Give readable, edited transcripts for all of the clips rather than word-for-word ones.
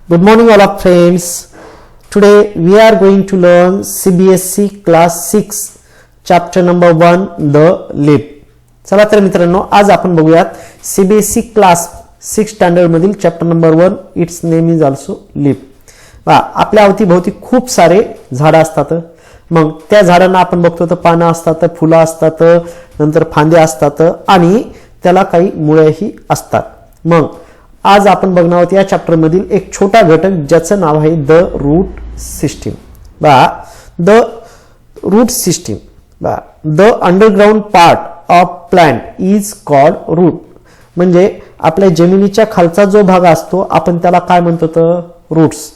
Good morning all of friends. Today we are going to learn CBSE class 6 chapter number 1 the leap. चला तर मित्रांनो आज आपण बघूयात CBSE class 6 स्टँडर्ड मधील chapter number 1 its name is also leap. आपल्या अवतीभोवती खूप सारे झाडं असतात. मग त्या झाडांना आपण बघतो तर पानं असतात, फुलं असतात, नंतर फांदे असतात आणि त्याला काही मुळेही असतात. मग आज आपण बघणार आहोत या चॅप्टर मधील एक छोटा घटक ज्याचं नाव आहे the root system. The root system the underground part of plant is called root. म्हणजे आपल्या जमिनीच्या खालचा जो भाग असतो आपण त्याला काय म्हणतो तर roots.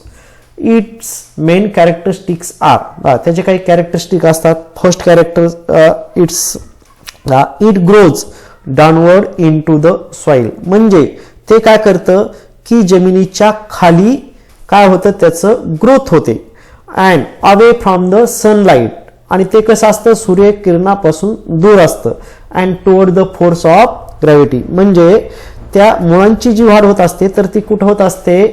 Its main characteristics are. त्याचे काही कॅरेक्टरिस्टिक असतात. First character it grows downward into the soil. म्हणजे ते काय करतं की जमिनीच्या खाली काय होतं त्याचं ग्रोथ होते. And away from the sunlight. आणि ते कसं असतं सूर्यकिरणापासून दूर असतं. And toward the force of gravity. म्हणजे त्या मुळांची जी वाढ होत असते तर ती कुठं होत असते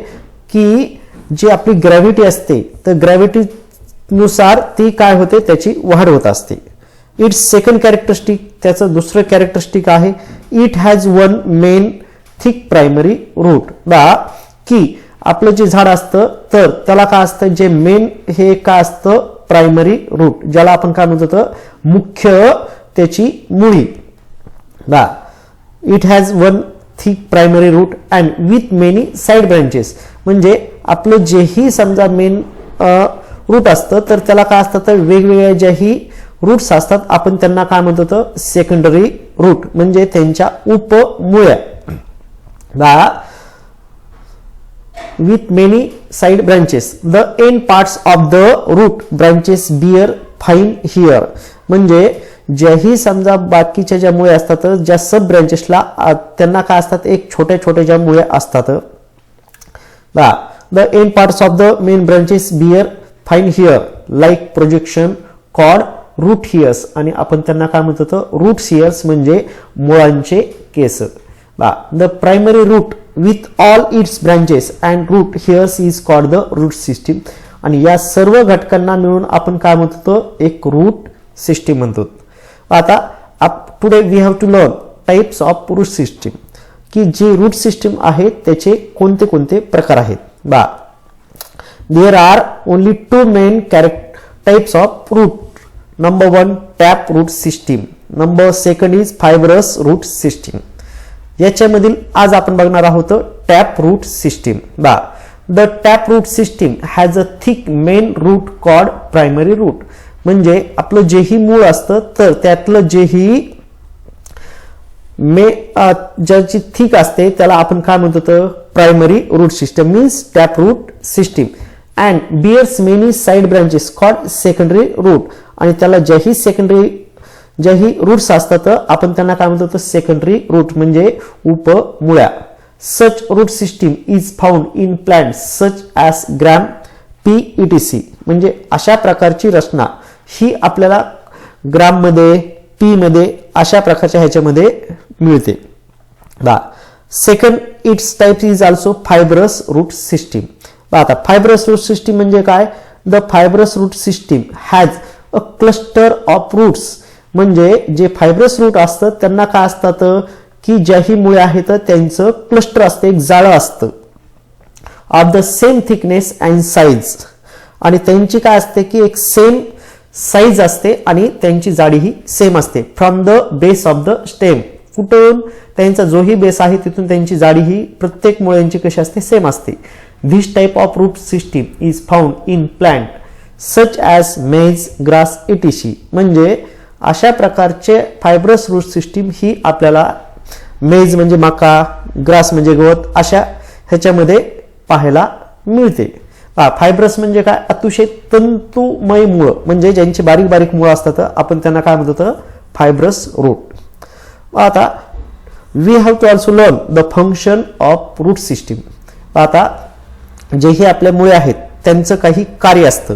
की जी आपली ग्रॅव्हिटी असते तर ग्रॅव्हिटीनुसार ती काय होते त्याची वाढ होत असते. इट्स सेकंड कॅरेक्टरिस्टिक त्याचं दुसरं कॅरेक्टरिस्टिक आहे it has one main thick primary root. की आपलं जे झाड असतं तर त्याला काय असतं जे मेन हे काय असतं प्रायमरी रूट ज्याला आपण काय म्हणतो तर मुख्य त्याची मुळी. It has one thick primary root and with many side branches. म्हणजे आपलं जेही समजा मेन रूट असतं तर त्याला काय असतं तर वेगवेगळ्या ज्याही रूट्स असतात आपण त्यांना काय म्हणतो तर सेकंडरी रूट म्हणजे त्यांच्या उपमुळ्या. with many side branches the end parts of the root branches bear fine hair. म्हणजे ज्याही समजा बाकीच्या ज्या मुळे असतात ज्या सब ब्रांचेसला त्यांना काय असतात एक छोटे छोटे ज्या मुळे असतात. the end parts of the main branches bear fine hair like projection called root hairs. आणि आपण त्यांना काय म्हणतो तर root hairs म्हणजे मुळांचे केस. The primary root with all its branches and root hairs is called the root system. आणि या सर्व घटकांना मिळून आपण काय म्हणतो एक रूट सिस्टीम म्हणतो. आता today we have to learn types of root system. की जी रूट सिस्टीम आहे त्याचे कोणते कोणते प्रकार आहेत. There are only two main types of root. Number 1 tap root system. Number second is fibrous root system. याच्यामधील आज आपण बघणार आहोत tap root system. The tap root system has a thick main root called primary root. म्हणजे आपलं जेही मूळ असतं तर त्यातलं जेही ज्याची थिक असते त्याला आपण काय म्हणतो तर primary root system means tap root system. And bears many side branches called secondary root. आणि त्याला ज्याही रूट्स असतात आपण त्यांना काय म्हणतो तर सेकंडरी रूट म्हणजे उपमुळ्या. Such root system is found in plant such as gram pea etc. म्हणजे अशा प्रकारची रचना ही आपल्याला ग्राम मध्ये पी मध्ये अशा प्रकारच्या ह्याच्यामध्ये मिळते. Second its type is also fibrous root system. आता फायबरस रूट सिस्टीम म्हणजे काय. The fibrous root system has a cluster of roots. म्हणजे जे फायबरस रूट असतं त्यांना काय असतात की ज्याही मुळे आहेत त्यांचं क्लस्टर असतं एक जाळं असतं of the same thickness and size. आणि त्यांची काय असते की एक सेम साईज असते आणि त्यांची जाडीही सेम असते. From the base of the stem. कुठून त्यांचा जोही बेस आहे तिथून त्यांची जाडी ही प्रत्येक मुळ्यांची कशी असते सेम असते. This type of root system is found in plant such as maize grass etc. म्हणजे अशा प्रकारचे फायबरस रूट सिस्टीम ही आपल्याला मेज म्हणजे मका, ग्रास म्हणजे गवत अशा ह्याच्यामध्ये पाहायला मिळते. फायबरस म्हणजे काय अतिशय तंतुमय मूळ म्हणजे ज्यांची बारीक बारीक मूळ असतात आपण त्यांना काय म्हणतो तर फायबरस रूट. आता we have to also learn the function of root system. आता जेही आपल्या मुळे आहेत त्यांचं काही कार्य असतं.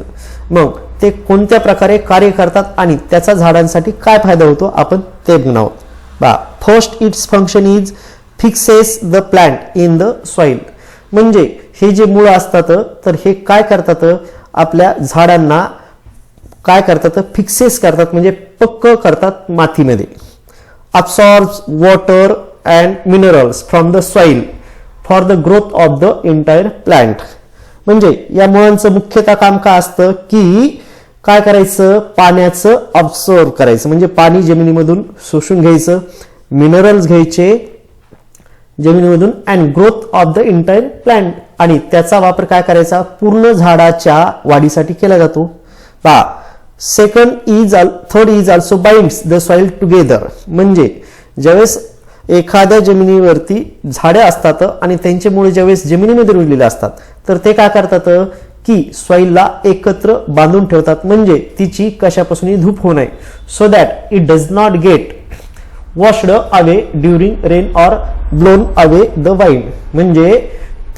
मग ते कोणत्या प्रकारे कार्य करतात आणि त्याचा झाडांसाठी काय फायदा होतो आपण ते बघणार आहोत. First its function is fixes the plant in the soil. म्हणजे हे जे मूळ असतात तर हे काय करतात, आपल्या झाडांना काय करतात, फिक्सेस करतात, म्हणजे पक्क करतात मातीमध्ये. absorbs water and minerals from the soil for the growth of the entire plant. म्हणजे या मुळांचं मुख्यतः काम काय असतं की काय करायचं, पाण्याचं ऑब्झर्व करायचं, म्हणजे पाणी जमिनीमधून शोषून घ्यायचं, मिनरल्स घ्यायचे जमिनीमधून, and growth of the entire plant, आणि त्याचा वापर काय करायचा, पूर्ण झाडाच्या वाढीसाठी केला जातो. Third is also binds the soil together. म्हणजे ज्यावेळेस एखाद्या जमिनीवरती झाडे असतात आणि त्यांचे मुळे ज्यावेळेस जमिनीमध्ये रुजलेले असतात तर ते काय करतात की सॉइलला एकत्र बांधून ठेवतात, म्हणजे तिची कशापासूनही धूप होऊ नये, so that it does not gate washed away during rain or blown away the wind. म्हणजे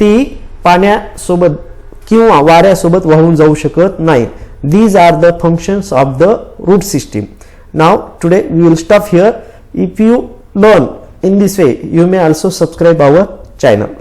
ती पाण्यासोबत किंवा वाऱ्यासोबत वाहून जाऊ शकत नाही. These are the functions of the root system. Now today we will stop here. If you learn in this way, you may also subscribe our channel.